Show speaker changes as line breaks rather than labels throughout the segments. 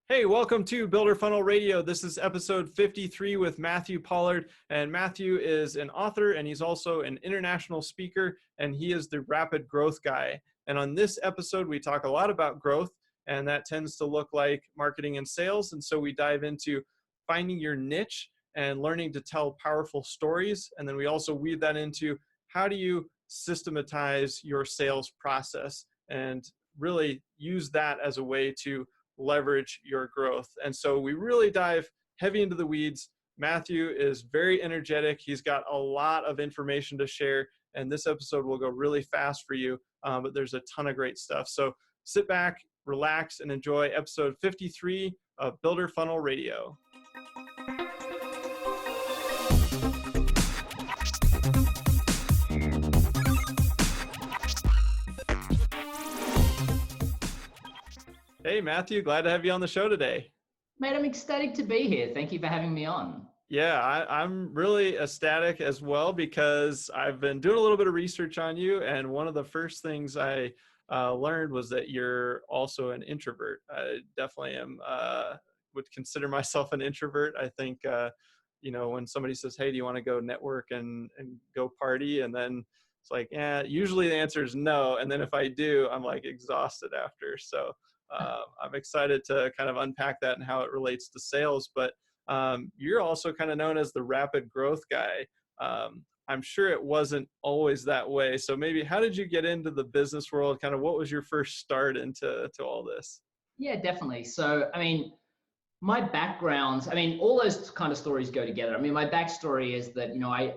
Hey, welcome to Builder Funnel Radio. This is episode 53 with Matthew Pollard. And Matthew is an author and he's also an international speaker, and he is the rapid growth guy. And on this episode, we talk a lot about growth, and that tends to look like marketing and sales. And so we dive into finding your niche and learning to tell powerful stories. And then we also weave that into how do you systematize your sales process and really use that as a way to leverage your growth. And so we really dive heavy into the weeds. Matthew is very energetic. He's got a lot of information to share, and this episode will go really fast for you, but there's a ton of great stuff. So sit back, relax, and enjoy episode 53 of Builder Funnel Radio. Hey, Matthew, glad to have you on the show today.
Mate, I'm ecstatic to be here. Thank you for having me on.
Yeah, I'm really ecstatic as well because I've been doing a little bit of research on you, and one of the first things I learned was that you're also an introvert. I definitely am, would consider myself an introvert. I think, when somebody says, hey, do you want to go network and go party? And then it's like, yeah, usually the answer is no. And then if I do, I'm like exhausted after. So I'm excited to kind of unpack that and how it relates to sales. But you're also kind of known as the rapid growth guy. I'm sure it wasn't always that way. So maybe how did you get into the business world? Kind of what was your first start into all this?
Yeah, definitely. So, my background, all those kind of stories go together. My backstory is that,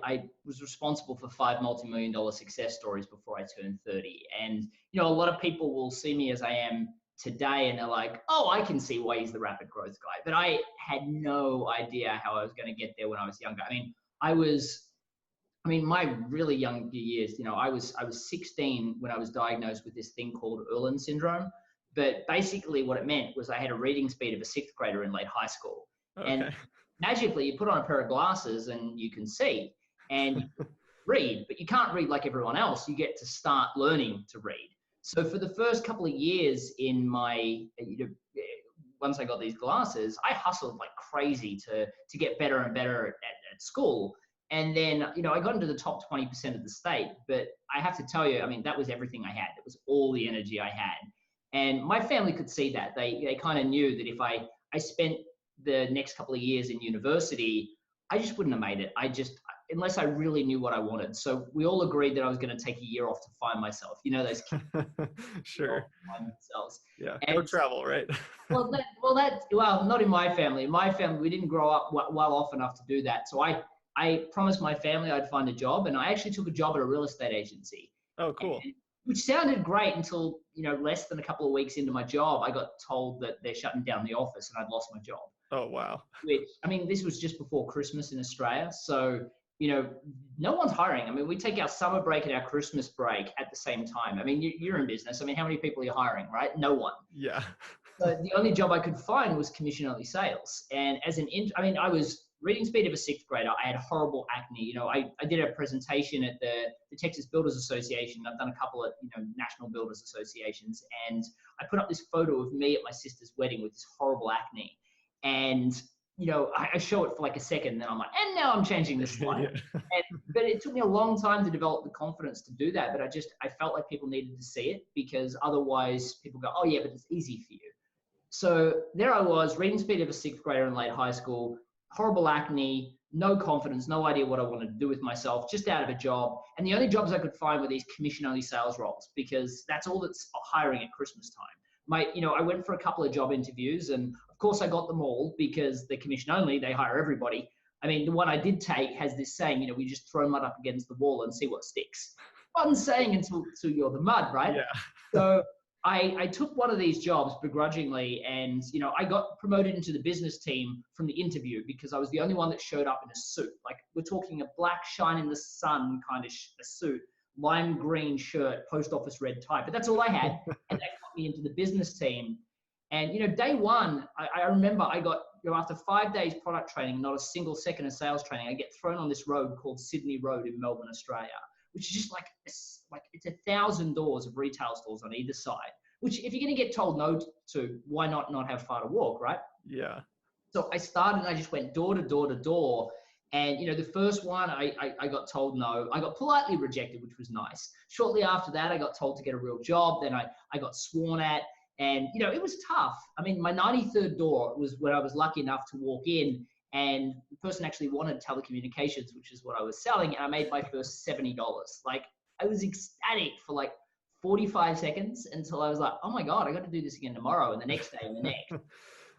I was responsible for 5 multi-million-dollar success stories before I turned 30. And, a lot of people will see me as I am today and they're like, oh, I can see why he's the rapid growth guy. But I had no idea how I was going to get there when I was younger. My really young years, I was 16 when I was diagnosed with this thing called Irlen syndrome. But basically what it meant was I had a reading speed of a 6th grader in late high school.
Okay.
And magically you put on a pair of glasses and you can see and you can read, but you can't read like everyone else. You get to start learning to read. So for the first couple of years in my, once I got these glasses, I hustled like crazy to get better and better at school. And then, I got into the top 20% of the state, but I have to tell you, that was everything I had. It was all the energy I had. And my family could see that. They kind of knew that if I spent the next couple of years in university, I just wouldn't have made it. Unless I really knew what I wanted. So we all agreed that I was going to take a year off to find myself. Those kids
sure.
Find themselves.
Yeah, go travel, right?
well, not in my family. In my family, we didn't grow up well off enough to do that. So I promised my family I'd find a job, and I actually took a job at a real estate agency.
Oh, cool.
Which sounded great until, less than a couple of weeks into my job, I got told that they're shutting down the office and I'd lost my job.
Oh, wow.
Which, this was just before Christmas in Australia. So, no one's hiring. We take our summer break and our Christmas break at the same time. You're in business. How many people are you hiring, right? No one.
Yeah.
So the only job I could find was commission-only sales. And as I was reading speed of a 6th grader. I had horrible acne. I did a presentation at the Texas Builders Association. I've done a couple of, national builders associations. And I put up this photo of me at my sister's wedding with this horrible acne. And I show it for like a second, and then I'm like, and now I'm changing the slide.
Yeah.
But it took me a long time to develop the confidence to do that. But I felt like people needed to see it, because otherwise people go, oh yeah, but it's easy for you. So there I was, reading speed of a 6th grader in late high school, horrible acne, no confidence, no idea what I wanted to do with myself, just out of a job. And the only jobs I could find were these commission-only sales roles, because that's all that's hiring at Christmas time. I went for a couple of job interviews, and of course I got them all because they're commission only, they hire everybody. The one I did take has this saying, we just throw mud up against the wall and see what sticks. Fun saying until you're the mud, right?
Yeah.
So I took one of these jobs begrudgingly, and I got promoted into the business team from the interview because I was the only one that showed up in a suit. Like, we're talking a black shine in the sun kind of a suit, lime green shirt, post office red tie, but that's all I had. And they got me into the business team. And day one, I remember I got, after 5 days product training, not a single second of sales training, I get thrown on this road called Sydney Road in Melbourne, Australia, which is just it's 1,000 doors of retail stores on either side. which if you're going to get told no to, why not have far to walk, right?
Yeah.
So I started, I just went door to door to door. And, the first one, I got told no. I got politely rejected, which was nice. Shortly after that, I got told to get a real job. Then I got sworn at. And, it was tough. I mean, my 93rd door was when I was lucky enough to walk in. And the person actually wanted telecommunications, which is what I was selling. And I made my first $70. Like, I was ecstatic for like 45 seconds until I was like, oh my God, I got to do this again tomorrow and the next day and the next.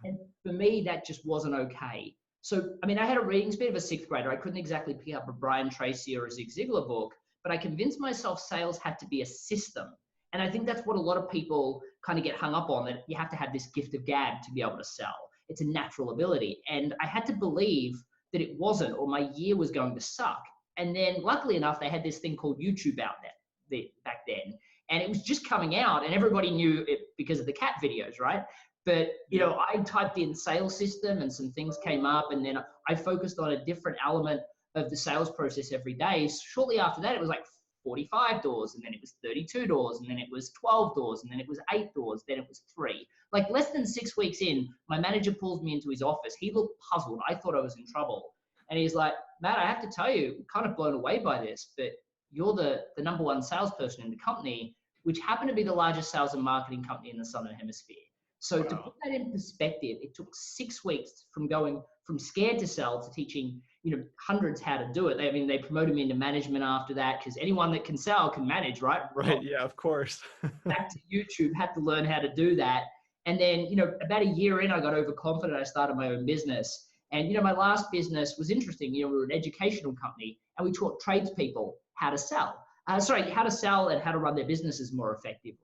And for me, that just wasn't okay. So, I mean, I had a reading speed of a sixth grader. I couldn't exactly pick up a Brian Tracy or a Zig Ziglar book, but I convinced myself sales had to be a system. And I think that's what a lot of people kind of get hung up on, that you have to have this gift of gab to be able to sell. It's a natural ability. And I had to believe that it wasn't, or my year was going to suck. And then luckily enough, they had this thing called YouTube out there back then. And it was just coming out and everybody knew it because of the cat videos, right? But, I typed in sales system and some things came up, and then I focused on a different element of the sales process every day. Shortly after that, it was like 45 doors, and then it was 32 doors, and then it was 12 doors, and then it was 8 doors, then it was 3. Like less than 6 weeks in, my manager pulls me into his office. He looked puzzled. I thought I was in trouble. And he's like, Matt, I have to tell you, I'm kind of blown away by this, but you're the number one salesperson in the company, which happened to be the largest sales and marketing company in the Southern Hemisphere. So to put that in perspective, it took 6 weeks from going from scared to sell to teaching, hundreds how to do it. They promoted me into management after that, because anyone that can sell can manage, right?
Right. Yeah, of course.
Back to YouTube, had to learn how to do that. And then, about a year in, I got overconfident. I started my own business. And, my last business was interesting. We were an educational company and we taught tradespeople how to sell. How to sell and how to run their businesses more effectively.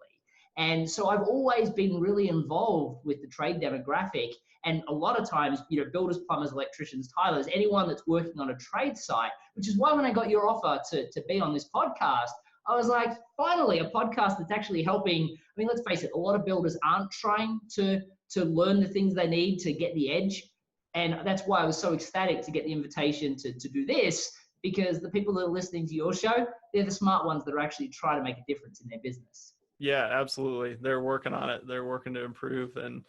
And so I've always been really involved with the trade demographic. And a lot of times, builders, plumbers, electricians, tilers, anyone that's working on a trade site, which is why when I got your offer to be on this podcast, I was like, finally, a podcast that's actually helping. I mean, let's face it, a lot of builders aren't trying to learn the things they need to get the edge. And that's why I was so ecstatic to get the invitation to do this, because the people that are listening to your show, they're the smart ones that are actually trying to make a difference in their business.
Yeah, absolutely. They're working on it. They're working to improve. And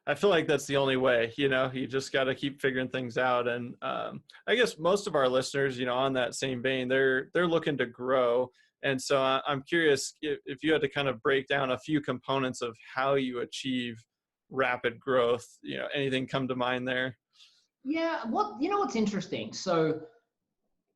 I feel like that's the only way, you just got to keep figuring things out. And I guess most of our listeners, on that same vein, they're looking to grow. And so I'm curious if you had to kind of break down a few components of how you achieve rapid growth, anything come to mind there?
Yeah. What's interesting? So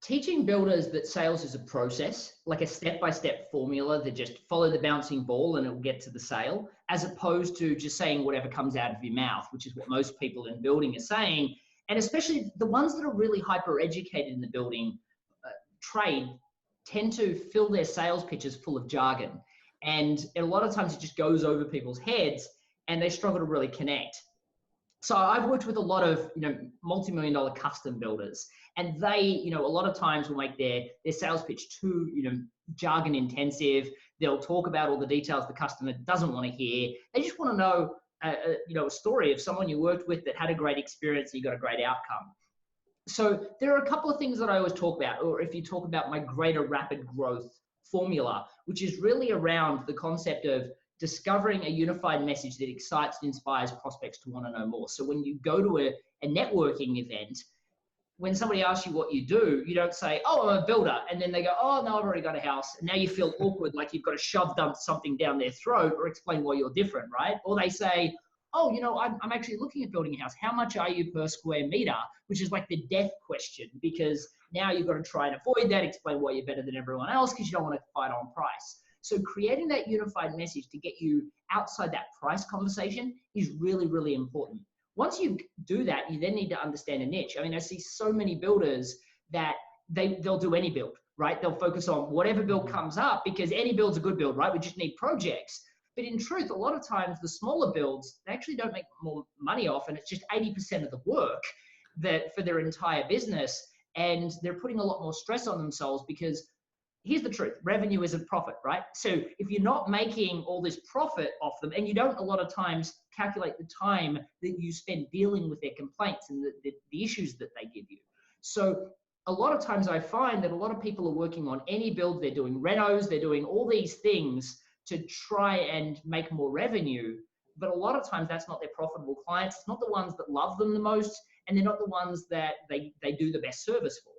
teaching builders that sales is a process, like a step-by-step formula that just follow the bouncing ball and it will get to the sale, as opposed to just saying whatever comes out of your mouth, which is what most people in building are saying. And especially the ones that are really hyper-educated in the building trade tend to fill their sales pitches full of jargon. And a lot of times it just goes over people's heads and they struggle to really connect. So I've worked with a lot of, multi-million-dollar custom builders, and they, a lot of times will make their sales pitch too, jargon intensive. They'll talk about all the details the customer doesn't want to hear. They just want to know, a story of someone you worked with that had a great experience and you got a great outcome. So there are a couple of things that I always talk about, or if you talk about my greater rapid growth formula, which is really around the concept of discovering a unified message that excites and inspires prospects to want to know more. So when you go to a networking event, when somebody asks you what you do, you don't say, oh, I'm a builder. And then they go, oh, no, I've already got a house. And now you feel awkward, like you've got to shove something down their throat or explain why you're different, right? Or they say, oh, I'm actually looking at building a house. How much are you per square meter? Which is like the death question, because now you've got to try and avoid that, explain why you're better than everyone else, because you don't want to fight on price. So creating that unified message to get you outside that price conversation is really, really important. Once you do that, you then need to understand a niche. I mean, I see so many builders that they'll do any build, right? They'll focus on whatever build comes up because any build's a good build, right? We just need projects. But in truth, a lot of times the smaller builds, they actually don't make more money off, and it's just 80% of the work that for their entire business. And they're putting a lot more stress on themselves because here's the truth, revenue isn't profit, right? So if you're not making all this profit off them, and you don't a lot of times calculate the time that you spend dealing with their complaints and the issues that they give you. So a lot of times I find that a lot of people are working on any build, they're doing renos, they're doing all these things to try and make more revenue. But a lot of times that's not their profitable clients. It's not the ones that love them the most, and they're not the ones that they do the best service for.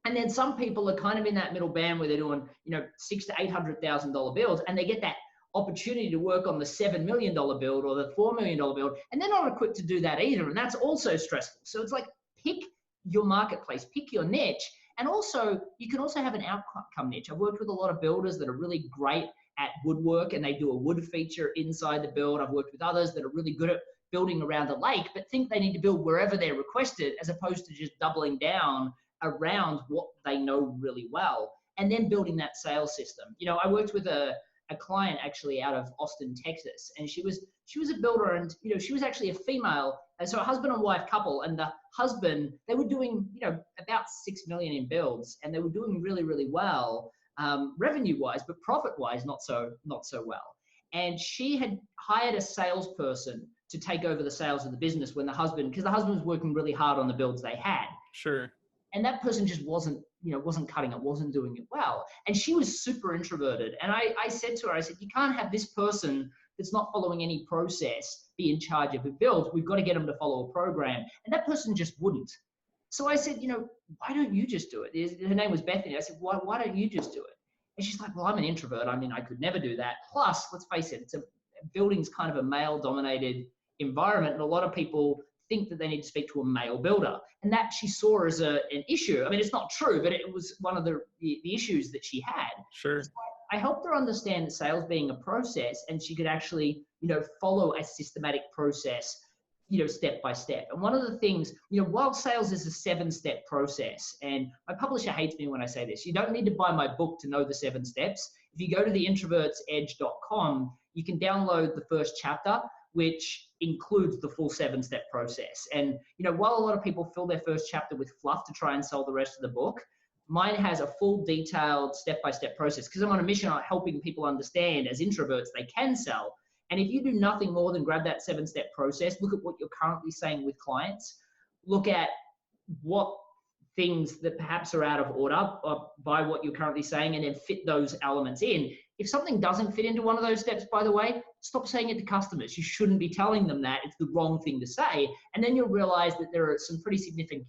And then some people are kind of in that middle band where they're doing, $600,000 to $800,000 builds, and they get that opportunity to work on the $7 million build or the $4 million build, and they're not equipped to do that either, and that's also stressful. So it's like, pick your marketplace, pick your niche, and also you can also have an outcome niche. I've worked with a lot of builders that are really great at woodwork, and they do a wood feature inside the build. I've worked with others that are really good at building around a lake, but think they need to build wherever they're requested, as opposed to just doubling down around what they know really well, and then building that sales system. I worked with a client actually out of Austin, Texas, and she was a builder, and she was actually a female, and so a husband and wife couple, and the husband, they were doing about 6 million in builds, and they were doing really, really well, revenue wise, but profit wise not so well. And she had hired a salesperson to take over the sales of the business because the husband was working really hard on the builds they had.
Sure.
And that person just wasn't cutting it, wasn't doing it well. And she was super introverted. And I said to her, you can't have this person that's not following any process be in charge of a build. We've got to get them to follow a program. And that person just wouldn't. So I said, why don't you just do it? Her name was Bethany. I said, why don't you just do it? And she's like, well, I'm an introvert. I mean, I could never do that. Plus, let's face it, building's kind of a male-dominated environment, and a lot of people think that they need to speak to a male builder, and that she saw as an issue. I mean, it's not true, but it was one of the issues that she had.
Sure. So
I helped her understand sales being a process, and she could actually, follow a systematic process, step by step. And one of the things, while sales is a 7-step process, and my publisher hates me when I say this, you don't need to buy my book to know the 7 steps. If you go to theintrovertsedge.com, you can download the first chapter, which includes the full 7-step process. And, while a lot of people fill their first chapter with fluff to try and sell the rest of the book, mine has a full detailed step-by-step process, because I'm on a mission on helping people understand as introverts they can sell. And if you do nothing more than grab that 7-step process, look at what you're currently saying with clients, look at what things that perhaps are out of order by what you're currently saying, and then fit those elements in. If something doesn't fit into one of those steps, by the way, stop saying it to customers. You shouldn't be telling them that. It's the wrong thing to say. And then you'll realize that there are some pretty significant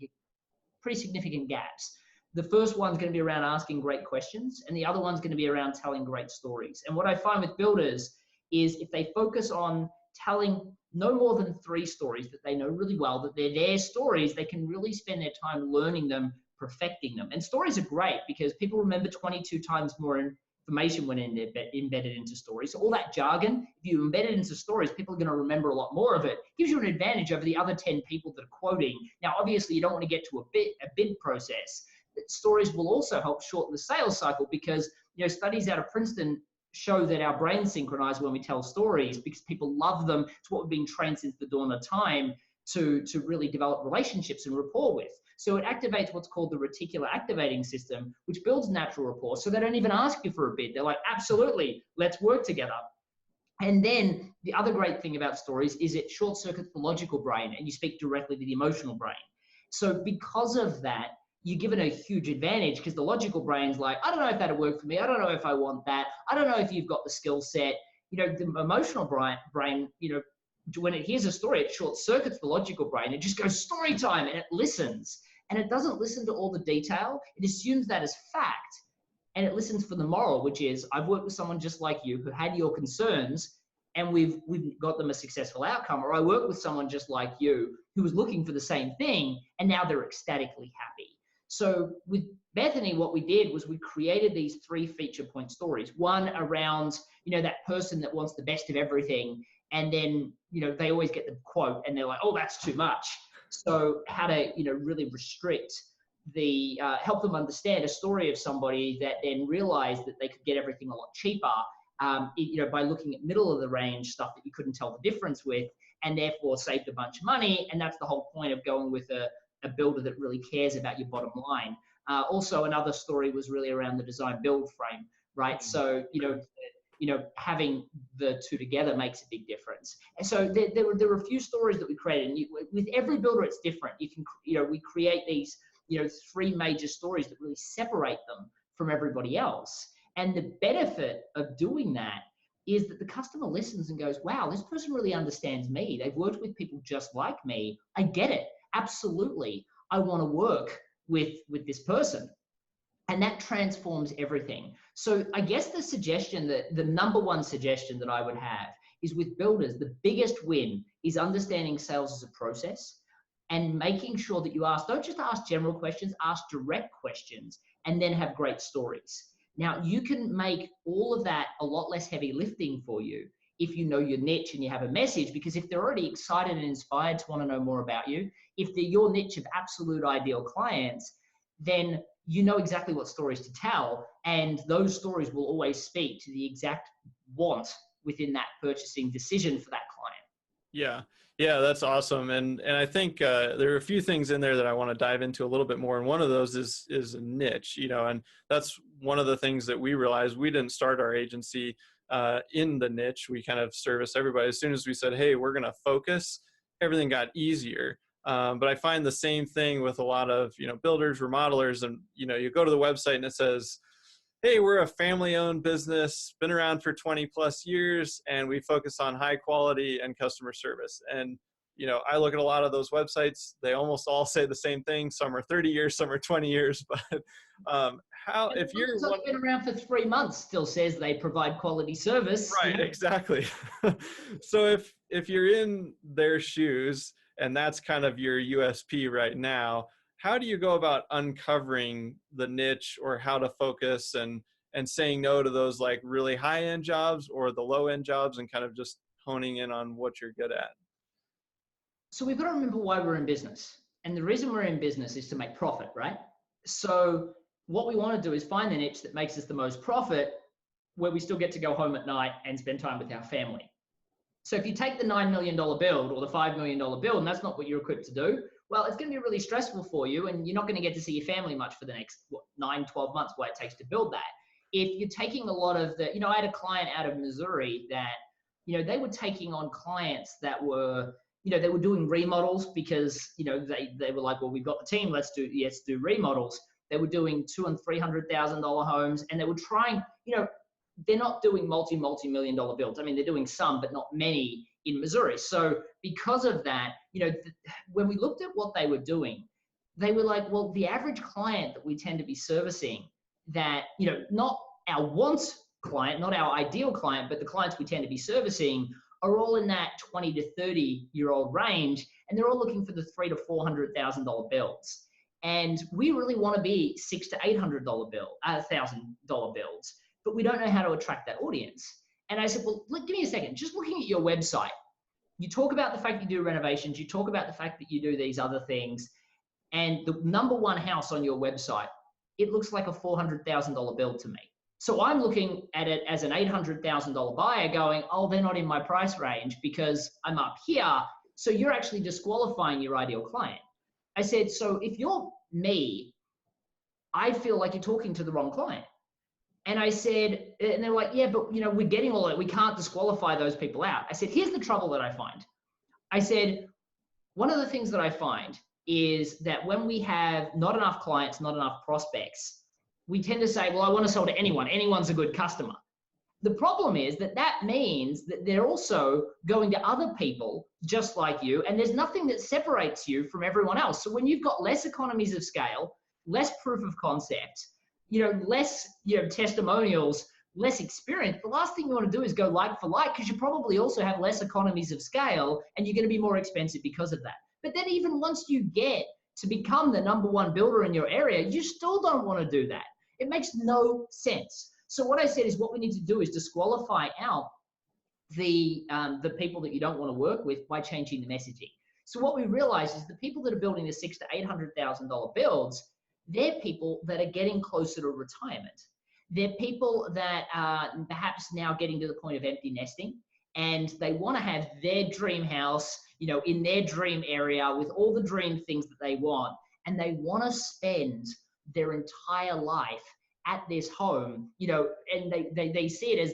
gaps. The first one's going to be around asking great questions, and the other one's going to be around telling great stories. And what I find with builders is if they focus on telling no more than 3 stories that they know really well, that they're their stories, they can really spend their time learning them, perfecting them. And stories are great because people remember 22 times more information when embedded into stories. So all that jargon, if you embed it into stories, people are going to remember a lot more of it. Gives you an advantage over the other 10 people that are quoting. Now, obviously, you don't want to get to a bid process. But stories will also help shorten the sales cycle because, studies out of Princeton show that our brains synchronize when we tell stories because people love them. It's what we've been trained since the dawn of time to really develop relationships and rapport with. So it activates what's called the reticular activating system, which builds natural rapport. So they don't even ask you for a bid. They're like, absolutely, let's work together. And then the other great thing about stories is it short circuits the logical brain and you speak directly to the emotional brain. So because of that, you're given a huge advantage because the logical brain's like, I don't know if that'll work for me. I don't know if I want that. I don't know if you've got the skill set. The emotional brain, when it hears a story, it short circuits the logical brain. It just goes story time and it listens. And it doesn't listen to all the detail. It assumes that as fact. And it listens for the moral, which is, I've worked with someone just like you who had your concerns and we've got them a successful outcome. Or I worked with someone just like you who was looking for the same thing and now they're ecstatically happy. So with Bethany, what we did was we created these 3 feature point stories. One around, that person that wants the best of everything. And then, they always get the quote and they're like, oh, that's too much. So how to, really restrict help them understand a story of somebody that then realized that they could get everything a lot cheaper, by looking at middle of the range stuff that you couldn't tell the difference with, and therefore saved a bunch of money. And that's the whole point of going with a builder that really cares about your bottom line. Also, another story was really around the design build frame, right? So, having the 2 together makes a big difference. And so there were a few stories that we created, and with every builder, it's different. You can, we create these, 3 major stories that really separate them from everybody else. And the benefit of doing that is that the customer listens and goes, wow, this person really understands me. They've worked with people just like me. I get it. Absolutely. I want to work with this person. And that transforms everything. So I guess the number one suggestion that I would have is with builders, the biggest win is understanding sales as a process and making sure that you don't just ask general questions, ask direct questions, and then have great stories. Now, you can make all of that a lot less heavy lifting for you if you know your niche and you have a message, because if they're already excited and inspired to want to know more about you, if they're your niche of absolute ideal clients, then you know exactly what stories to tell, and those stories will always speak to the exact want within that purchasing decision for that client.
Yeah. Yeah, that's awesome. And I think there are a few things in there that I want to dive into a little bit more. And one of those is a niche, and that's one of the things that we realized. We didn't start our agency in the niche. We kind of service everybody. As soon as we said, hey, we're going to focus, everything got easier. But I find the same thing with a lot of, builders, remodelers, and, you go to the website and it says, hey, we're a family-owned business, been around for 20 plus years, and we focus on high quality and customer service. And, I look at a lot of those websites, they almost all say the same thing. Some are 30 years, some are 20 years, but if you're
been around for 3 months still says they provide quality service.
Right, exactly. So if you're in their shoes and that's kind of your USP right now, how do you go about uncovering the niche or how to focus and saying no to those like really high end jobs or the low end jobs and kind of just honing in on what you're good at?
So we've got to remember why we're in business. And the reason we're in business is to make profit, right? So what we want to do is find the niche that makes us the most profit, where we still get to go home at night and spend time with our family. So if you take the $9 million build or the $5 million build, and that's not what you're equipped to do, well, it's going to be really stressful for you, and you're not going to get to see your family much for the next 9, 12 months, what it takes to build that. If you're taking a lot of the, I had a client out of Missouri that, they were taking on clients that were, they were doing remodels because, they were like, well, we've got the team, let's do remodels. They were doing $200,000 and $300,000 homes, and they were trying, they're not doing multi-million dollar builds. I mean, they're doing some, but not many in Missouri. So because of that, when we looked at what they were doing, they were like, well, the average client that we tend to be servicing that, not our want client, not our ideal client, but the clients we tend to be servicing are all in that 20 to 30-year-old range. And they're all looking for the $300,000 to $400,000 builds. And we really want to be $600,000 to $800,000 builds, but we don't know how to attract that audience. And I said, well, look, give me a second. Just looking at your website, you talk about the fact that you do renovations, you talk about the fact that you do these other things, and the number one house on your website, it looks like a $400,000 build to me. So I'm looking at it as an $800,000 buyer going, oh, they're not in my price range because I'm up here. So you're actually disqualifying your ideal client. I said, so if you're me, I feel like you're talking to the wrong client. And I said, and they're like, yeah, but we're getting all that. We can't disqualify those people out. I said, here's the trouble that I find. I said, one of the things that I find is that when we have not enough clients, not enough prospects, we tend to say, well, I want to sell to anyone. Anyone's a good customer. The problem is that means that they're also going to other people just like you, and there's nothing that separates you from everyone else. So when you've got less economies of scale, less proof of concept, less, testimonials, less experience, the last thing you want to do is go like for like, because you probably also have less economies of scale and you're going to be more expensive because of that. But then even once you get to become the number one builder in your area, you still don't want to do that. It makes no sense. So what I said is what we need to do is disqualify out the people that you don't want to work with by changing the messaging. So what we realize is the people that are building the $600,000 to $800,000 builds, they're people that are getting closer to retirement. They're people that are perhaps now getting to the point of empty nesting, and they want to have their dream house, in their dream area with all the dream things that they want. And they want to spend their entire life at this home, and they see it as,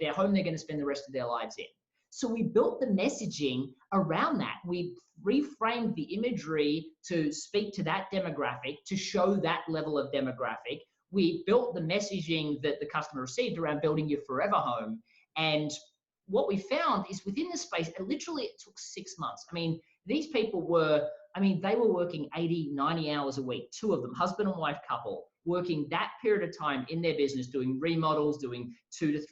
their home they're going to spend the rest of their lives in. So we built the messaging around that. We reframed the imagery to speak to that demographic, to show that level of demographic. we built the messaging that the customer received around building your forever home. And what we found is within the space, and literally it took 6 months. I mean, these people were, they were working 80, 90 hours a week, two of them, husband and wife couple, working that period of time in their business, doing remodels, doing $200,000 to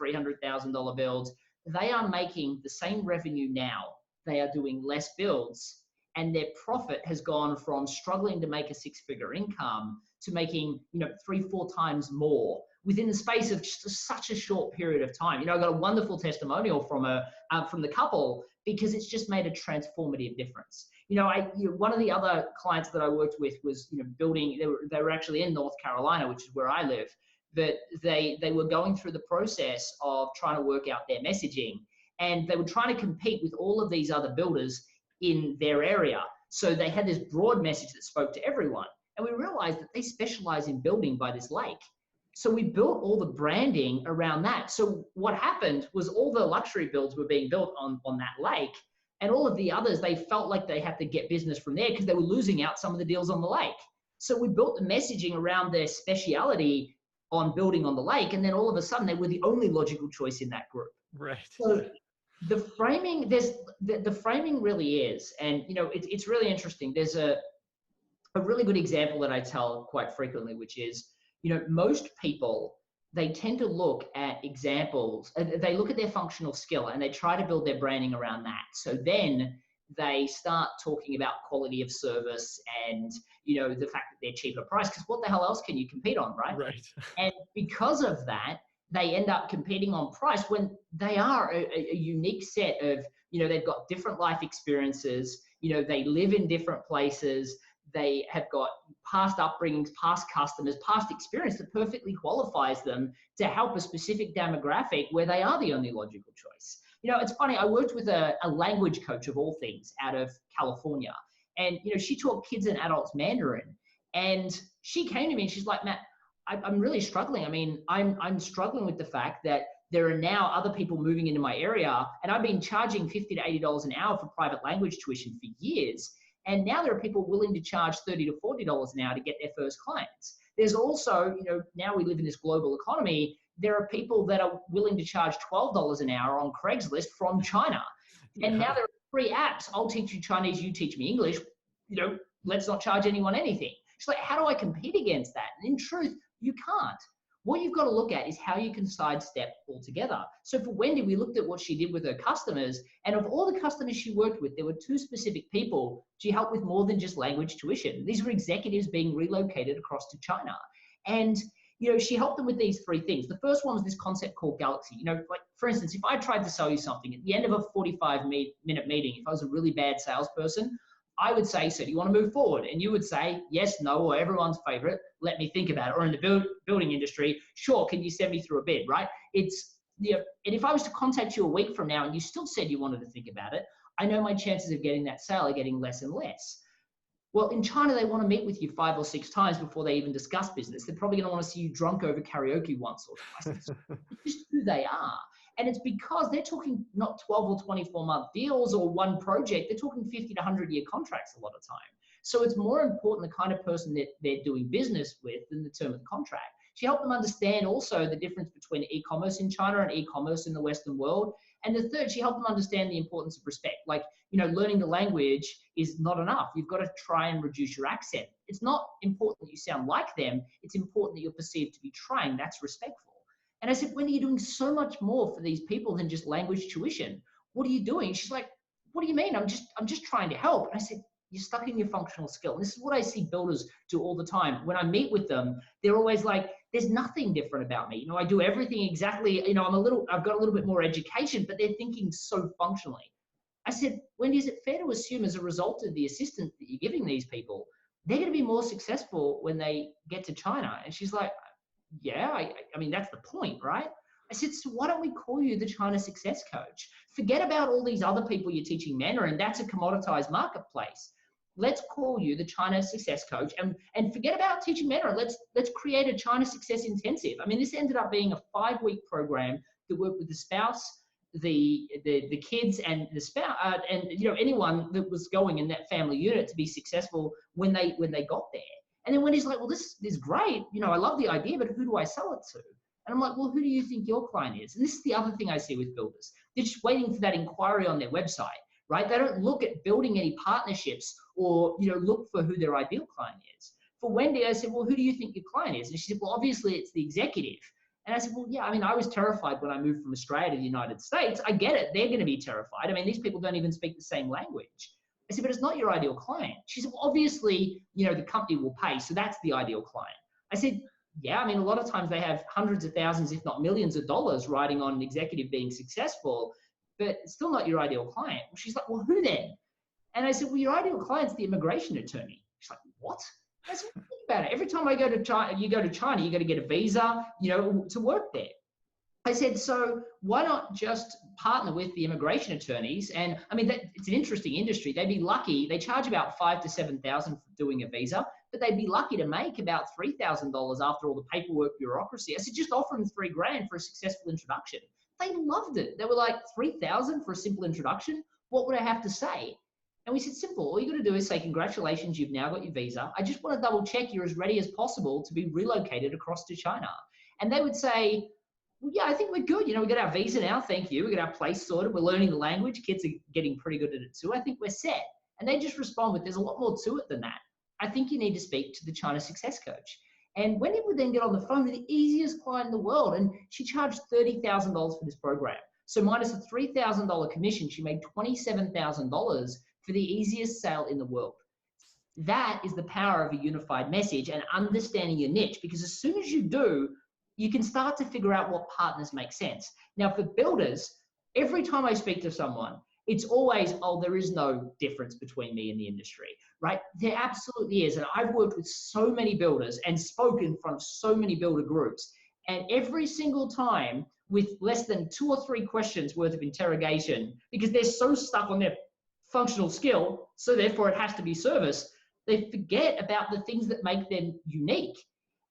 $300,000 builds. They are making the same revenue now. They are doing less builds, and their profit has gone from struggling to make a six-figure income to making, 3-4 times more within the space of just such a short period of time. I got a wonderful testimonial from the couple, because it's just made a transformative difference. One of the other clients that I worked with was, building. They were actually in North Carolina, which is where I live. But they were going through the process of trying to work out their messaging, and they were trying to compete with all of these other builders in their area. So they had this broad message that spoke to everyone. And we realized that they specialize in building by this lake. So we built all the branding around that. So what happened was all the luxury builds were being built on that lake, and all of the others, they felt like they had to get business from there because they were losing out some of the deals on the lake. So we built the messaging around their speciality on building on the lake, and then all of a sudden they were the only logical choice in that group.
Right.
So the framing, the framing really is, and it's really interesting. There's a really good example that I tell quite frequently, which is, most people, they tend to look at examples, they look at their functional skill and they try to build their branding around that. So then they start talking about quality of service and, the fact that they're cheaper price, because what the hell else can you compete on, right?
Right.
And because of that, they end up competing on price when they are a unique set of, they've got different life experiences, they live in different places, they have got past upbringings, past customers, past experience that perfectly qualifies them to help a specific demographic where they are the only logical choice. It's funny, I worked with a language coach of all things out of California, and, she taught kids and adults Mandarin, and she came to me and she's like, Matt, I'm really struggling. I'm struggling with the fact that there are now other people moving into my area, and I've been charging $50 to $80 an hour for private language tuition for years. And now there are people willing to charge $30 to $40 an hour to get their first clients. There's also, now we live in this global economy, there are people that are willing to charge $12 an hour on Craigslist from China. And now there are free apps. I'll teach you Chinese, you teach me English. Let's not charge anyone anything. It's like, how do I compete against that? And in truth, you can't. What you've got to look at is how you can sidestep altogether. So for Wendy, we looked at what she did with her customers, and of all the customers she worked with, there were 2 specific people she helped with more than just language tuition. These were executives being relocated across to China. And, she helped them with these 3 things. The first one was this concept called Galaxy. Like, for instance, if I tried to sell you something at the end of a 45-minute meeting, if I was a really bad salesperson, I would say, so do you want to move forward? And you would say, yes, no, or everyone's favorite, let me think about it. Or in the building industry, sure, can you send me through a bid, right? And if I was to contact you a week from now and you still said you wanted to think about it, I know my chances of getting that sale are getting less and less. Well, in China, they want to meet with you 5 or 6 times before they even discuss business. They're probably going to want to see you drunk over karaoke once or twice. It's just who they are. And it's because they're talking not 12 or 24-month deals or one project. They're talking 50 to 100-year contracts a lot of time. So it's more important the kind of person that they're doing business with than the term of the contract. She helped them understand also the difference between e-commerce in China and e-commerce in the Western world. And the third, she helped them understand the importance of respect. Like, learning the language is not enough. You've got to try and reduce your accent. It's not important that you sound like them. It's important that you're perceived to be trying. That's respectful. And I said, Wendy, you're doing so much more for these people than just language tuition. What are you doing? She's like, what do you mean? I'm just trying to help. And I said, you're stuck in your functional skill. And this is what I see builders do all the time. When I meet with them, they're always like, there's nothing different about me. I do everything exactly, I've got a little bit more education, but they're thinking so functionally. I said, Wendy, is it fair to assume as a result of the assistance that you're giving these people, they're going to be more successful when they get to China? And she's like, yeah, I mean, that's the point, right? I said, so why don't we call you the China Success Coach? Forget about all these other people you're teaching Mandarin. That's a commoditized marketplace. Let's call you the China Success Coach and forget about teaching Mandarin. Let's create a China Success Intensive. I mean, this ended up being a 5-week program that worked with the spouse, the kids, and the spouse, and anyone that was going in that family unit to be successful when they got there. And then Wendy's like, well, this is great. I love the idea, but who do I sell it to? And I'm like, well, who do you think your client is? And this is the other thing I see with builders. They're just waiting for that inquiry on their website, right? They don't look at building any partnerships or, look for who their ideal client is. For Wendy, I said, well, who do you think your client is? And she said, well, obviously it's the executive. And I said, well, yeah, I was terrified when I moved from Australia to the United States. I get it. They're going to be terrified. These people don't even speak the same language. I said, but it's not your ideal client. She said, well, obviously, the company will pay. So that's the ideal client. I said, yeah, a lot of times they have hundreds of thousands, if not millions of dollars riding on an executive being successful, but it's still not your ideal client. She's like, well, who then? And I said, well, your ideal client's the immigration attorney. She's like, what? I said, think about it. Every time I go to China, you got to get a visa, to work there. I said, so why not just partner with the immigration attorneys? And it's an interesting industry. They'd be lucky. They charge about $5,000 to $7,000 for doing a visa, but they'd be lucky to make about $3,000 after all the paperwork bureaucracy. I said, just offer them $3,000 for a successful introduction. They loved it. They were like, $3,000 for a simple introduction? What would I have to say? And we said, simple. All you got to do is say, congratulations, you've now got your visa. I just want to double check you're as ready as possible to be relocated across to China. And they would say, well, yeah, I think we're good. We got our visa now. Thank you. We got our place sorted. We're learning the language. Kids are getting pretty good at it too. I think we're set. And they just respond with, there's a lot more to it than that. I think you need to speak to the China success coach. And Wendy would then get on the phone with the easiest client in the world. And she charged $30,000 for this program. So minus a $3,000 commission, she made $27,000 for the easiest sale in the world. That is the power of a unified message and understanding your niche, because as soon as you do, you can start to figure out what partners make sense. Now, for builders, every time I speak to someone, it's always, oh, there is no difference between me and the industry, right? There absolutely is. And I've worked with so many builders and spoken in front of so many builder groups. And every single time, with less than 2 or 3 questions worth of interrogation, because they're so stuck on their functional skill, so therefore it has to be service, they forget about the things that make them unique.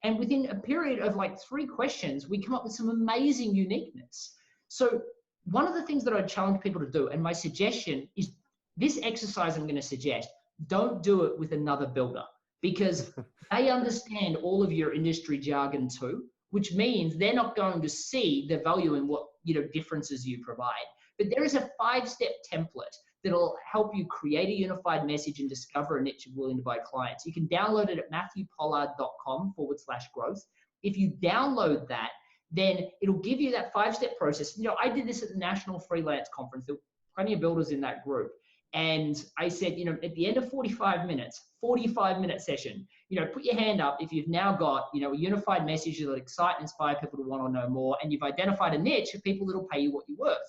And within a period of like 3 questions, we come up with some amazing uniqueness. So one of the things that I challenge people to do, and my suggestion is this exercise I'm going to suggest, don't do it with another builder, because they understand all of your industry jargon too, which means they're not going to see the value in what differences you provide. But there is a 5-step template that'll help you create a unified message and discover a niche you're willing to buy clients. You can download it at matthewpollard.com/growth. If you download that, then it'll give you that 5-step process. I did this at the National Freelance Conference. There were plenty of builders in that group. And I said, at the end of 45-minute session, put your hand up if you've now got, a unified message that'll excite and inspire people to want to know more. And you've identified a niche of people that'll pay you what you're worth.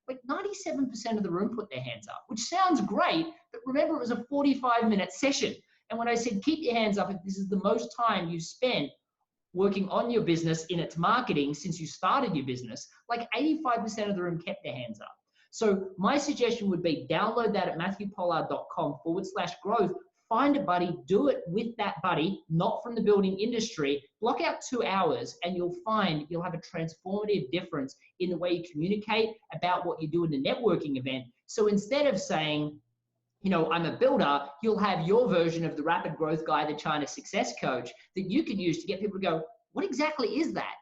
Like 97% of the room put their hands up, which sounds great, but remember it was a 45-minute session. And when I said, keep your hands up if this is the most time you spent working on your business in its marketing since you started your business, like 85% of the room kept their hands up. So my suggestion would be download that at matthewpollard.com/growth. Find a buddy, do it with that buddy, not from the building industry. Block out 2 hours and you'll find you'll have a transformative difference in the way you communicate about what you do in the networking event. So instead of saying, I'm a builder, you'll have your version of the rapid growth guy, the China success coach, that you can use to get people to go, what exactly is that?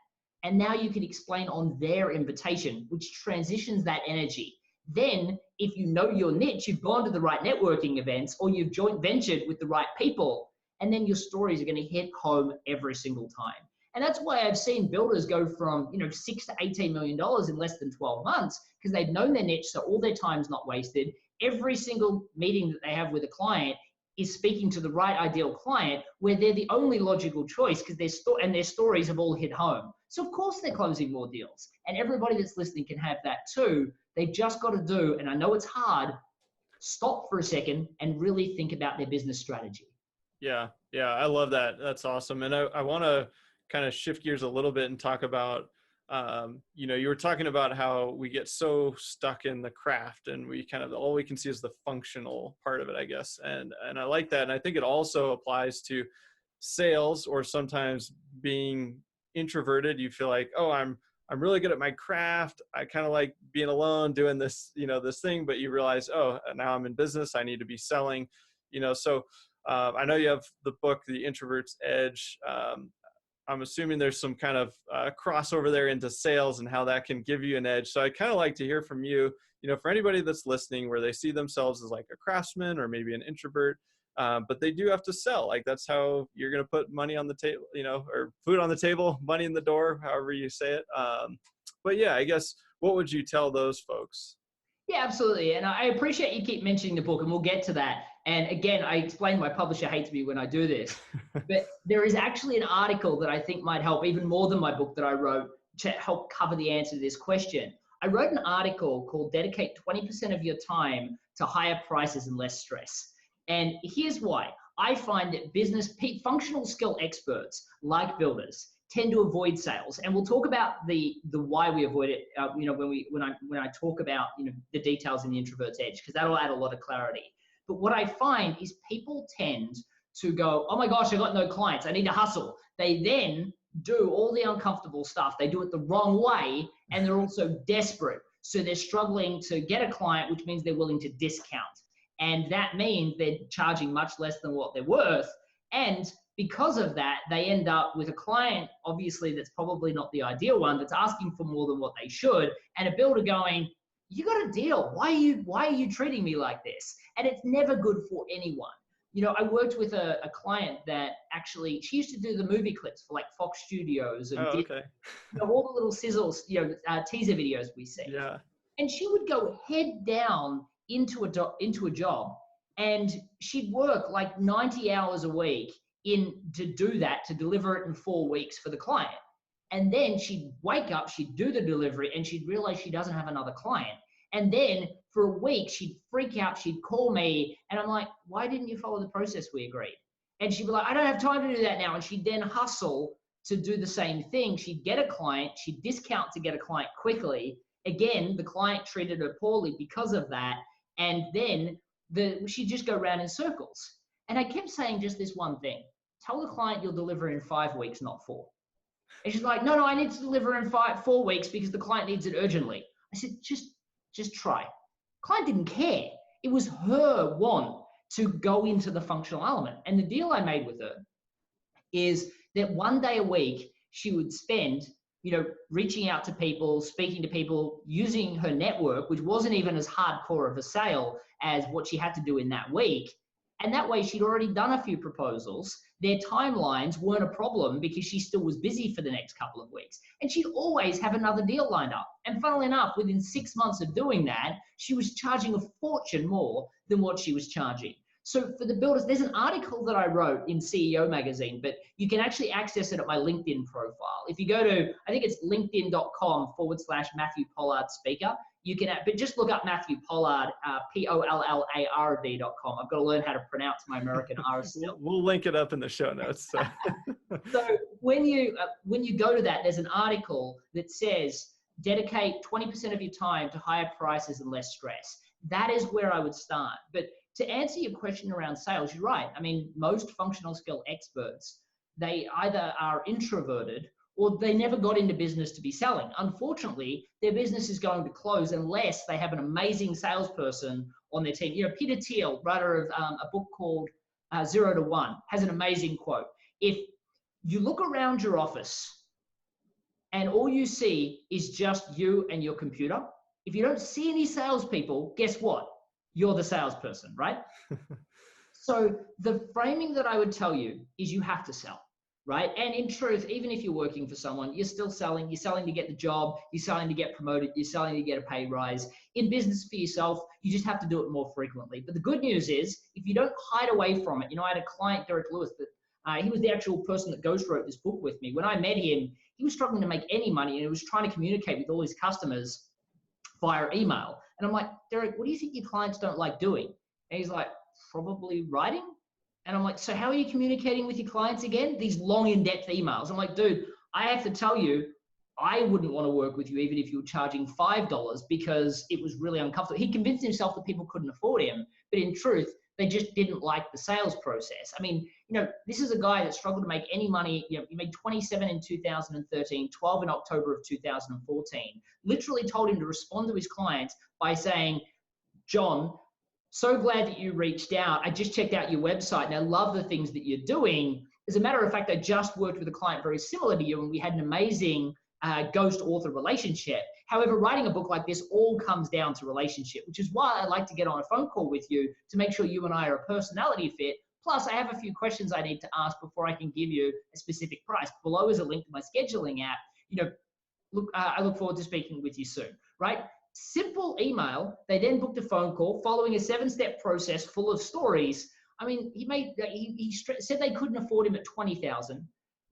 And now you can explain on their invitation, which transitions that energy. Then, if you know your niche, you've gone to the right networking events or you've joint ventured with the right people, and then your stories are going to hit home every single time. And that's why I've seen builders go from, $6 to $18 million in less than 12 months, because they've known their niche, so all their time's not wasted. Every single meeting that they have with a client is speaking to the right ideal client, where they're the only logical choice because their stories have all hit home. So of course they're closing more deals. And everybody that's listening can have that too. They've just got to do, and I know it's hard, stop for a second and really think about their business strategy.
Yeah, I love that. That's awesome. And I want to kind of shift gears a little bit and talk about, you were talking about how we get so stuck in the craft and we kind of, all we can see is the functional part of it, I guess. And I like that. And I think it also applies to sales, or sometimes being introverted. You feel like, oh, I'm really good at my craft. I kind of like being alone doing this, this thing, but you realize, oh, now I'm in business. I need to be selling, so I know you have the book, The Introvert's Edge. I'm assuming there's some kind of crossover there into sales and how that can give you an edge. So I'd kind of like to hear from you, for anybody that's listening where they see themselves as like a craftsman or maybe an introvert, but they do have to sell. Like that's how you're going to put money on the table, or food on the table, money in the door, however you say it. But yeah, I guess, what would you tell those folks?
Yeah, absolutely. And I appreciate you keep mentioning the book, and we'll get to that. And again, I explained my publisher hates me when I do this, but there is actually an article that I think might help even more than my book that I wrote to help cover the answer to this question. I wrote an article called Dedicate 20% of your time to higher prices and less stress. And here's why. I find that functional skill experts like builders tend to avoid sales, and we'll talk about the why we avoid it. When I talk about the details in the Introvert's Edge, because that'll add a lot of clarity. But what I find is people tend to go, oh my gosh, I got no clients, I need to hustle. They then do all the uncomfortable stuff. They do it the wrong way, and they're also desperate. So they're struggling to get a client, which means they're willing to discount, and that means they're charging much less than what they're worth. And because of that, they end up with a client, obviously, that's probably not the ideal one, that's asking for more than what they should, and a builder going, you got a deal. Why are you treating me like this? And it's never good for anyone. I worked with a client that actually, she used to do the movie clips for like Fox Studios and all the little sizzles, teaser videos we see.
Yeah.
And she would go head down into a job, and she'd work like 90 hours a week to do that, to deliver it in 4 weeks for the client. And then she'd wake up, she'd do the delivery, and she'd realize she doesn't have another client. And then for a week, she'd freak out, she'd call me, and I'm like, why didn't you follow the process we agreed? And she'd be like, I don't have time to do that now. And she'd then hustle to do the same thing. She'd get a client, she'd discount to get a client quickly. Again, the client treated her poorly because of that. And then she'd just go around in circles. And I kept saying just this one thing: tell the client you'll deliver in 5 weeks, not 4. And she's like, no, I need to deliver in 4 weeks because the client needs it urgently. I said, just try. Client didn't care. It was her want to go into the functional element. And the deal I made with her is that 1 day a week, she would spend, reaching out to people, speaking to people, using her network, which wasn't even as hardcore of a sale as what she had to do in that week. And that way she'd already done a few proposals. Their timelines weren't a problem because she still was busy for the next couple of weeks. And she'd always have another deal lined up. And funnily enough, within 6 months of doing that, she was charging a fortune more than what she was charging. So for the builders, there's an article that I wrote in CEO magazine, but you can actually access it at my LinkedIn profile. If you go to, I think it's linkedin.com/Matthew Pollard speaker, you can, but just look up Matthew Pollard, POLLARD.com. I've got to learn how to pronounce my American R's still.
We'll link it up in the show notes. So,
so when you go to that, there's an article that says, dedicate 20% of your time to higher prices and less stress. That is where I would start. But to answer your question around sales, you're right. I mean, most functional skill experts, they either are introverted or they never got into business to be selling. Unfortunately, their business is going to close unless they have an amazing salesperson on their team. Peter Thiel, writer of a book called 0 to 1, has an amazing quote. If you look around your office and all you see is just you and your computer, if you don't see any salespeople, guess what? You're the salesperson, right? So the framing that I would tell you is you have to sell, right? And in truth, even if you're working for someone, you're still selling. You're selling to get the job. You're selling to get promoted. You're selling to get a pay rise. In business for yourself, you just have to do it more frequently. But the good news is, if you don't hide away from it, I had a client, Derek Lewis, that he was the actual person that ghostwrote this book with me. When I met him, he was struggling to make any money, and he was trying to communicate with all his customers via email. And I'm like, Derek, what do you think your clients don't like doing? And he's like, probably writing. And I'm like, so how are you communicating with your clients again? These long, in-depth emails. I'm like, dude, I have to tell you, I wouldn't want to work with you even if you were charging $5 because it was really uncomfortable. He convinced himself that people couldn't afford him, but in truth, they just didn't like the sales process. I mean, this is a guy that struggled to make any money. He made 27 in 2013, 12 in October of 2014. Literally told him to respond to his clients by saying, John, So glad that you reached out. I just checked out your website and I love the things that you're doing. As a matter of fact, I just worked with a client very similar to you and we had an amazing ghost author relationship. However, writing a book like this all comes down to relationship, which is why I like to get on a phone call with you to make sure you and I are a personality fit. Plus, I have a few questions I need to ask before I can give you a specific price. Below is a link to my scheduling app. Look, I look forward to speaking with you soon, right? Simple email. They then booked a phone call following a 7-step process full of stories. I mean, he said they couldn't afford him at $20,000.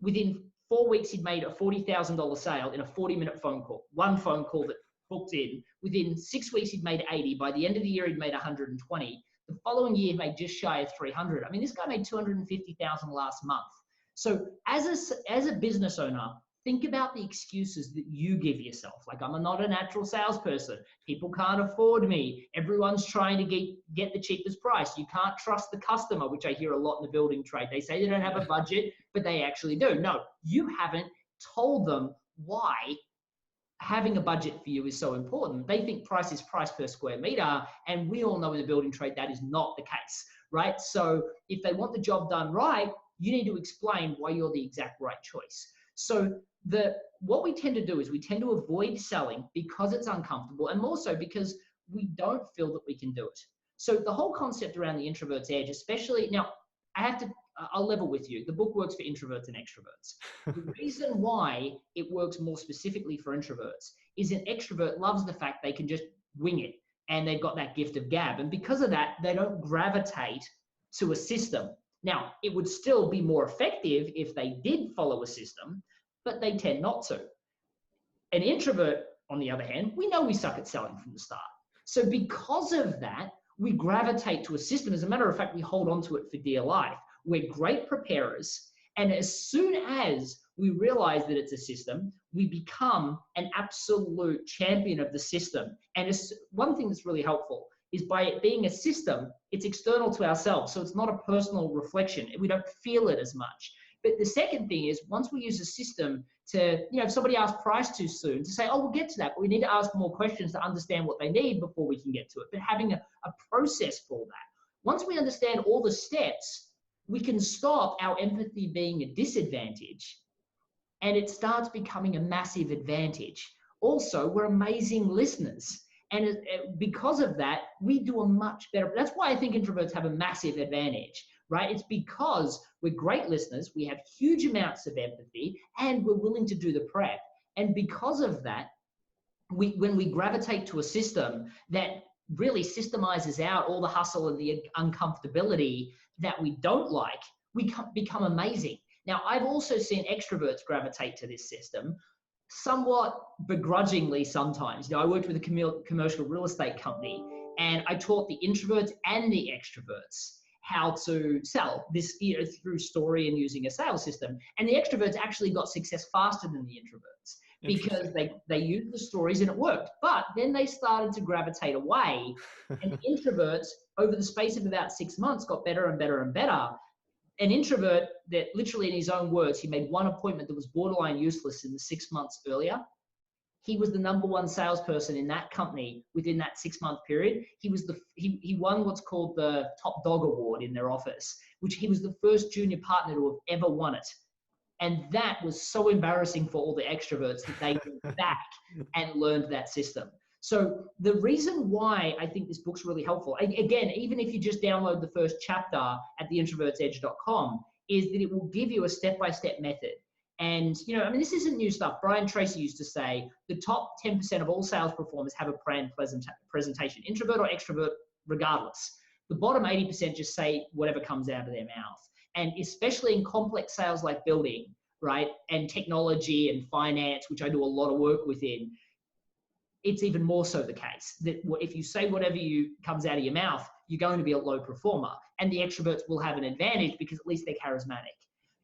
Within 4 weeks, he'd made a $40,000 sale in a 40-minute phone call. One phone call that booked in. Within 6 weeks, he'd made 80. By the end of the year, he'd made 120. The following year, he made just shy of 300. I mean, this guy made 250,000 last month. So as a business owner, think about the excuses that you give yourself. Like, I'm not a natural salesperson. People can't afford me. Everyone's trying to get the cheapest price. You can't trust the customer, which I hear a lot in the building trade. They say they don't have a budget, but they actually do. No, you haven't told them why having a budget for you is so important. They think price is price per square meter, and we all know in the building trade that is not the case, right? So if they want the job done right, you need to explain why you're the exact right choice. So what we tend to do is we tend to avoid selling because it's uncomfortable, and more so because we don't feel that we can do it. So the whole concept around the introvert's edge, especially now, I'll level with you. The book works for introverts and extroverts. The reason why it works more specifically for introverts is an extrovert loves the fact they can just wing it and they've got that gift of gab. And because of that, they don't gravitate to a system. Now, it would still be more effective if they did follow a system, but they tend not to. An introvert, on the other hand, we know we suck at selling from the start. So because of that, we gravitate to a system. As a matter of fact, we hold on to it for dear life. We're great preparers. And as soon as we realize that it's a system, we become an absolute champion of the system. And one thing that's really helpful is by it being a system, it's external to ourselves. So it's not a personal reflection. We don't feel it as much. But the second thing is, once we use a system to, if somebody asks price too soon, to say, oh, we'll get to that, but we need to ask more questions to understand what they need before we can get to it. But having a process for that. Once we understand all the steps, we can stop our empathy being a disadvantage, and it starts becoming a massive advantage. Also, we're amazing listeners. And because of that, we do a much better. That's why I think introverts have a massive advantage, right? It's because we're great listeners, we have huge amounts of empathy, and we're willing to do the prep. And because of that, when we gravitate to a system that really systemizes out all the hustle and the uncomfortability that we don't like, we become amazing. Now, I've also seen extroverts gravitate to this system, somewhat begrudgingly sometimes. I worked with a commercial real estate company, and I taught the introverts and the extroverts how to sell this through story and using a sales system. And the extroverts actually got success faster than the introverts because they used the stories and it worked. But then they started to gravitate away, and introverts over the space of about 6 months got better and better and better. An introvert that literally, in his own words, he made one appointment that was borderline useless in the 6 months earlier. He was the #1 salesperson in that company within that 6-month period. He won what's called the Top Dog Award in their office, which he was the first junior partner to have ever won it. And that was so embarrassing for all the extroverts that they went back and learned that system. So the reason why I think this book's really helpful, again, even if you just download the first chapter at theintrovertsedge.com, is that it will give you a step-by-step method. And, this isn't new stuff. Brian Tracy used to say the top 10% of all sales performers have a brand presentation, introvert or extrovert, regardless. The bottom 80% just say whatever comes out of their mouth. And especially in complex sales like building, right, and technology and finance, which I do a lot of work within, it's even more so the case that if you say whatever comes out of your mouth, you're going to be a low performer. And the extroverts will have an advantage because at least they're charismatic.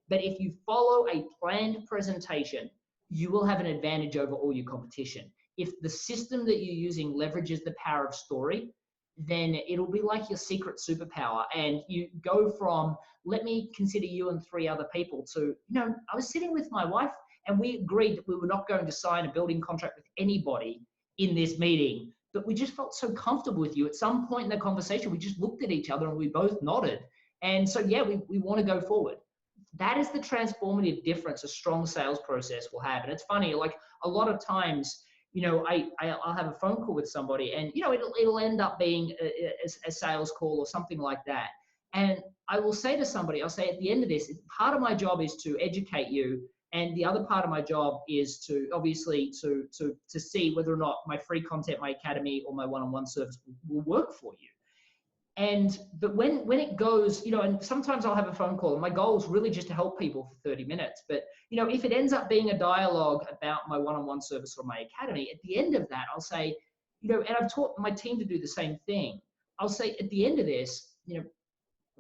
But if you follow a planned presentation, you will have an advantage over all your competition. If the system that you're using leverages the power of story, then it'll be like your secret superpower. And you go from, let me consider you and 3 other people, to, I was sitting with my wife and we agreed that we were not going to sign a building contract with anybody in this meeting but we just felt so comfortable with you. At some point in the conversation, we just looked at each other and we both nodded. And so, yeah, we want to go forward. That is the transformative difference a strong sales process will have. And it's funny, like a lot of times, I'll have a phone call with somebody and, it'll end up being a sales call or something like that. And I will say to somebody, I'll say at the end of this, part of my job is to educate you. And the other part of my job is to obviously to see whether or not my free content, my academy, or my one-on-one service will work for you. But when it goes, and sometimes I'll have a phone call and my goal is really just to help people for 30 minutes. But, if it ends up being a dialogue about my one-on-one service or my academy, at the end of that, I'll say, and I've taught my team to do the same thing. I'll say at the end of this,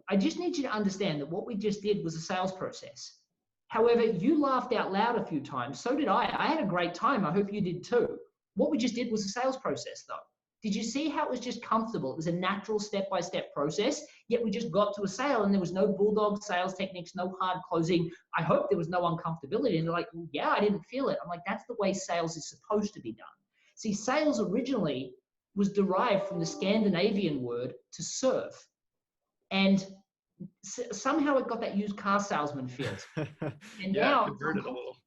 I just need you to understand that what we just did was a sales process. However, you laughed out loud a few times. So did I. I had a great time. I hope you did too. What we just did was a sales process though. Did you see how it was just comfortable? It was a natural step-by-step process, yet we just got to a sale and there was no bulldog sales techniques, no hard closing. I hope there was no uncomfortability. And they're like, well, yeah, I didn't feel it. I'm like, that's the way sales is supposed to be done. See, sales originally was derived from the Scandinavian word to serve. And somehow it got that used car salesman feel. And
yeah,
now
converted a little.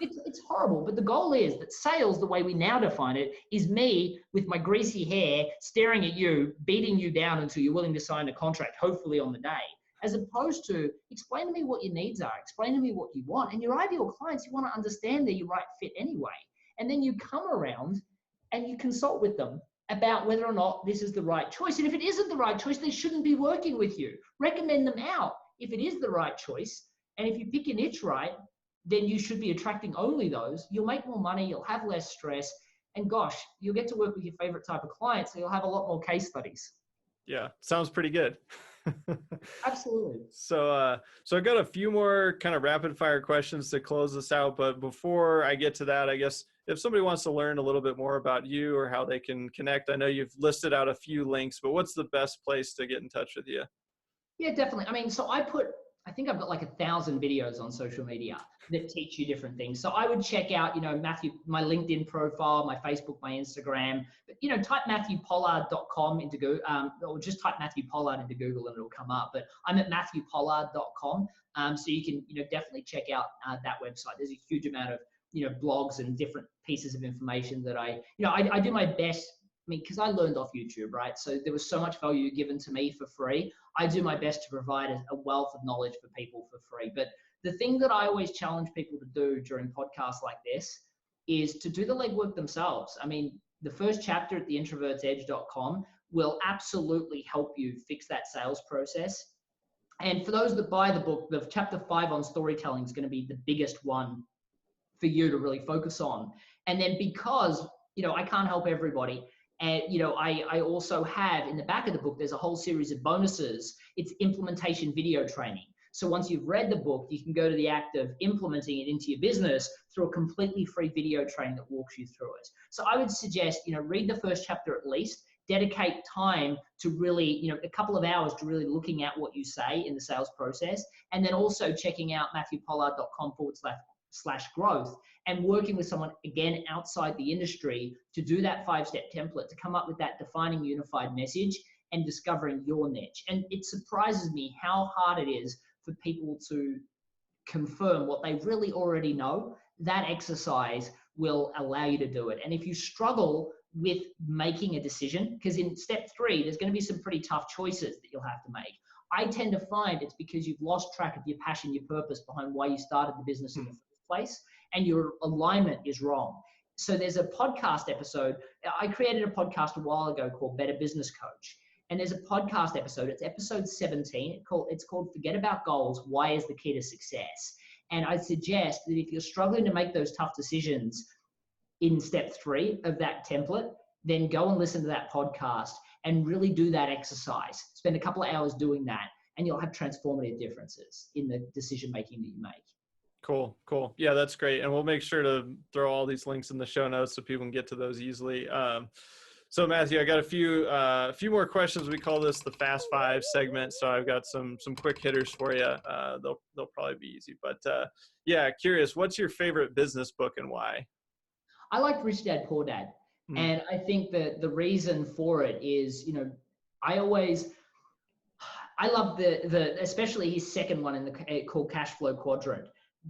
It's horrible, but the goal is that sales, the way we now define it, is me with my greasy hair staring at you, beating you down until you're willing to sign a contract, hopefully on the day, as opposed to explain to me what your needs are, explain to me what you want. And your ideal clients, you want to understand they're your right fit anyway. And then you come around and you consult with them about whether or not this is the right choice. And if it isn't the right choice, they shouldn't be working with you. Recommend them out if it is the right choice. And if you pick your niche right, then you should be attracting only those. You'll make more money, you'll have less stress, and gosh, you'll get to work with your favorite type of client, so you'll have a lot more case studies.
Yeah, sounds pretty good.
Absolutely.
So I got a few more kind of rapid fire questions to close this out. But before I get to that, I guess if somebody wants to learn a little bit more about you or how they can connect, I know you've listed out a few links, but what's the best place to get in touch with you?
Yeah, definitely. I mean, so I think I've got like 1,000 videos on social media that teach you different things. So I would check out, Matthew, my LinkedIn profile, my Facebook, my Instagram, but, type MatthewPollard.com into Google, or just type Matthew Pollard into Google and it'll come up. But I'm at MatthewPollard.com. So you can, definitely check out that website. There's a huge amount of, blogs and different pieces of information that I do my best. I mean, because I learned off YouTube, right? So there was so much value given to me for free. I do my best to provide a wealth of knowledge for people for free. But the thing that I always challenge people to do during podcasts like this is to do the legwork themselves. I mean, the first chapter at theintrovertsedge.com will absolutely help you fix that sales process. And for those that buy the book, the chapter 5 on storytelling is going to be the biggest one for you to really focus on. And then because, I can't help everybody, and, I also have in the back of the book, there's a whole series of bonuses. It's implementation video training. So once you've read the book, you can go to the act of implementing it into your business through a completely free video training that walks you through it. So I would suggest, read the first chapter at least, dedicate time to really, a couple of hours to really looking at what you say in the sales process. And then also checking out MatthewPollard.com/growth and working with someone, again, outside the industry to do that 5-step template, to come up with that defining unified message and discovering your niche. And it surprises me how hard it is for people to confirm what they really already know. That exercise will allow you to do it. And if you struggle with making a decision, because in step 3, there's going to be some pretty tough choices that you'll have to make. I tend to find it's because you've lost track of your passion, your purpose behind why you started the business in the first place, and your alignment is wrong. So there's a podcast episode. I created a podcast a while ago called Better Business Coach. And there's a podcast episode. It's episode 17. It's called Forget About Goals. Why is the key to success? And I suggest that if you're struggling to make those tough decisions in step 3 of that template, then go and listen to that podcast and really do that exercise. Spend a couple of hours doing that, and you'll have transformative differences in the decision-making that you make.
Cool. Yeah, that's great. And we'll make sure to throw all these links in the show notes so people can get to those easily. So Matthew, I got a few more questions. We call this the Fast 5 segment. So I've got some quick hitters for you. They'll probably be easy, but yeah, curious, what's your favorite business book and why?
I liked Rich Dad, Poor Dad.
Mm.
And I think that the reason for it is, I always, I love especially his second one called Cash Flow Quadrant.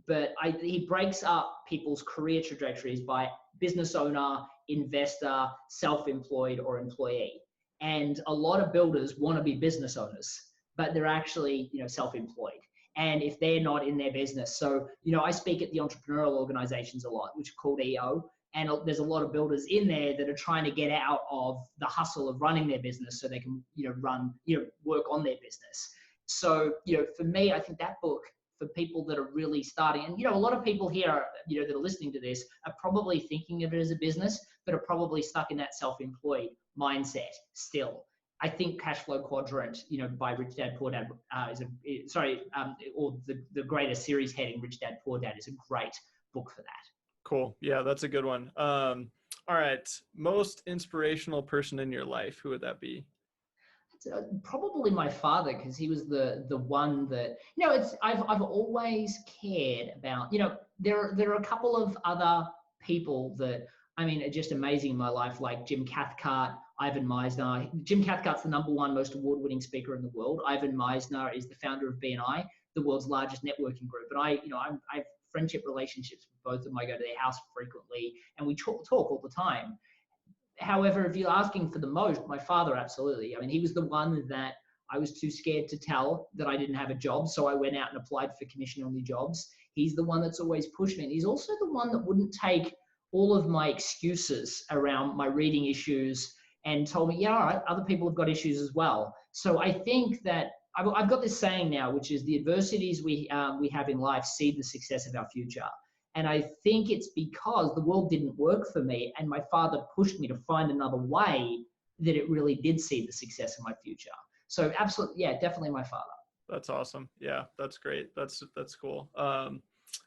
But he breaks up people's career trajectories by business owner, investor, self-employed, or employee. And a lot of builders want to be business owners, but they're actually, self-employed. And if they're not in their business, so, I speak at the entrepreneurial organizations a lot, which are called EO. And there's a lot of builders in there that are trying to get out of the hustle of running their business so they can, work on their business. So, for me, I think that book, for people that are really starting, and, a lot of people here, that are listening to this are probably thinking of it as a business, but are probably stuck in that self-employed mindset still. I think Cash Flow Quadrant, by Rich Dad Poor Dad, or the greater series heading, Rich Dad Poor Dad, is a great book for that.
Cool. Yeah, that's a good one. All right. Most inspirational person in your life, who would that be?
Probably my father, because he was the one that, I've always cared about, there are a couple of other people that, are just amazing in my life, like Jim Cathcart, Ivan Meisner. Jim Cathcart's the #1 most award-winning speaker in the world. Ivan Meisner is the founder of BNI, the world's largest networking group. And I have friendship relationships with both of them. I go to their house frequently, and we talk all the time. However, if you're asking for the most, my father, absolutely. He was the one that I was too scared to tell that I didn't have a job, so I went out and applied for commission-only jobs. He's the one that's always pushed me. And he's also the one that wouldn't take all of my excuses around my reading issues and told me, yeah, all right, other people have got issues as well. So I think that I've got this saying now, which is the adversities we have in life seed the success of our future. And I think it's because the world didn't work for me and my father pushed me to find another way that it really did seed the success of my future. So absolutely, yeah, definitely my father.
That's awesome. Yeah, that's great. That's cool. All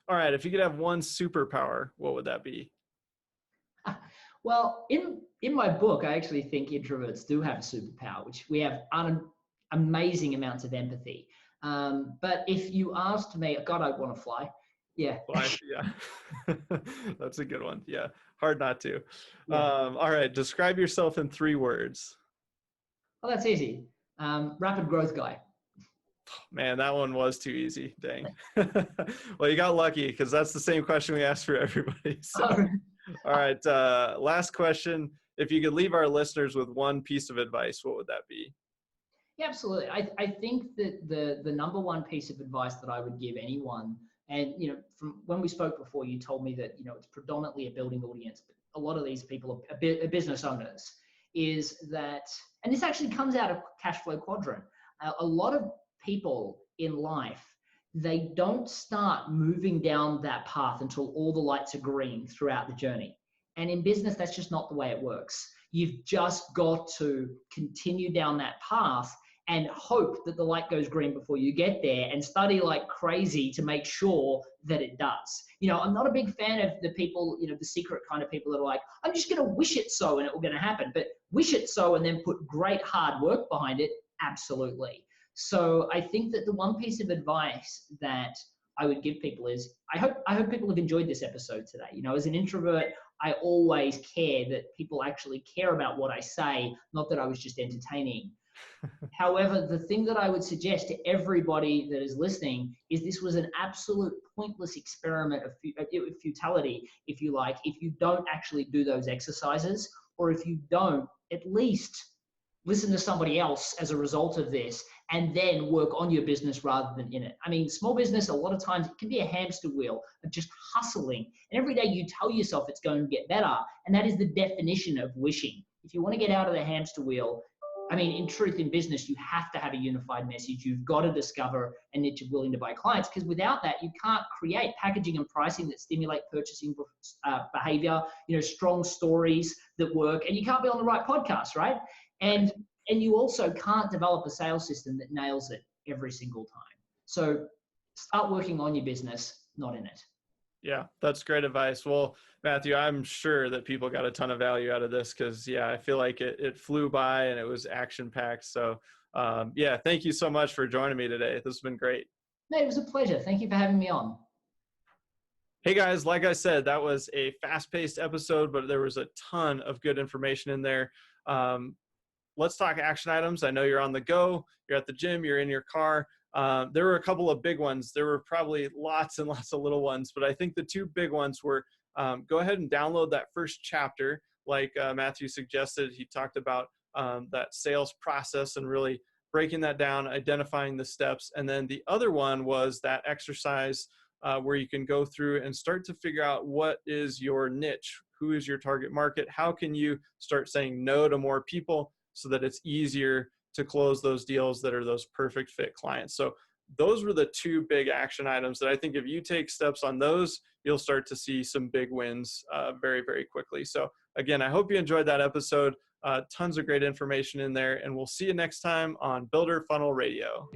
right. If you could have one superpower, what would that be?
Well, in my book, I actually think introverts do have a superpower, which we have amazing amounts of empathy. But if you asked me, God, I want to fly. Yeah.
Fly, yeah. That's a good one. Yeah. Hard not to.
Yeah.
All right. Describe yourself in 3 words.
Well, that's easy. Rapid growth guy.
Man, that one was too easy. Dang. Well, you got lucky because that's the same question we asked for everybody. So. All right. Last question. If you could leave our listeners with one piece of advice, what would that be?
Yeah, absolutely. I think that the #1 piece of advice that I would give anyone, and from when we spoke before, you told me that it's predominantly a building audience, but a lot of these people are business owners, is that, and this actually comes out of Cash Flow Quadrant. A lot of people in life, they don't start moving down that path until all the lights are green throughout the journey. And in business, that's just not the way it works. You've just got to continue down that path and hope that the light goes green before you get there and study like crazy to make sure that it does. I'm not a big fan of the people, the secret kind of people that are like, I'm just going to wish it so and it will going to happen. But wish it so and then put great hard work behind it, absolutely. So I think that the one piece of advice that I would give people is, I hope people have enjoyed this episode today. As an introvert, I always care that people actually care about what I say, not that I was just entertaining. However, the thing that I would suggest to everybody that is listening is this was an absolute pointless experiment of futility, if you like, if you don't actually do those exercises, or if you don't, at least listen to somebody else as a result of this and then work on your business rather than in it. Small business, a lot of times it can be a hamster wheel of just hustling. And every day you tell yourself it's going to get better. And that is the definition of wishing. If you want to get out of the hamster wheel, in truth, in business, you have to have a unified message. You've got to discover a niche of willing to buy clients, because without that, you can't create packaging and pricing that stimulate purchasing behavior, strong stories that work, and you can't be on the right podcast, right? And you also can't develop a sales system that nails it every single time. So start working on your business, not in it.
Yeah, that's great advice. Well, Matthew, I'm sure that people got a ton of value out of this because, I feel like it flew by and it was action-packed. So, thank you so much for joining me today. This has been great.
Mate, it was a pleasure. Thank you for having me on.
Hey guys, like I said, that was a fast-paced episode, but there was a ton of good information in there. Um, let's talk action items. I know you're on the go, you're at the gym, you're in your car. There were a couple of big ones. There were probably lots and lots of little ones, but I think the two big ones were go ahead and download that first chapter, like Matthew suggested. He talked about that sales process and really breaking that down, identifying the steps. And then the other one was that exercise where you can go through and start to figure out what is your niche, who is your target market, how can you start saying no to more people so that it's easier to close those deals that are those perfect fit clients. So those were the two big action items that I think if you take steps on those, you'll start to see some big wins very, very quickly. So again, I hope you enjoyed that episode. Tons of great information in there, and we'll see you next time on Builder Funnel Radio.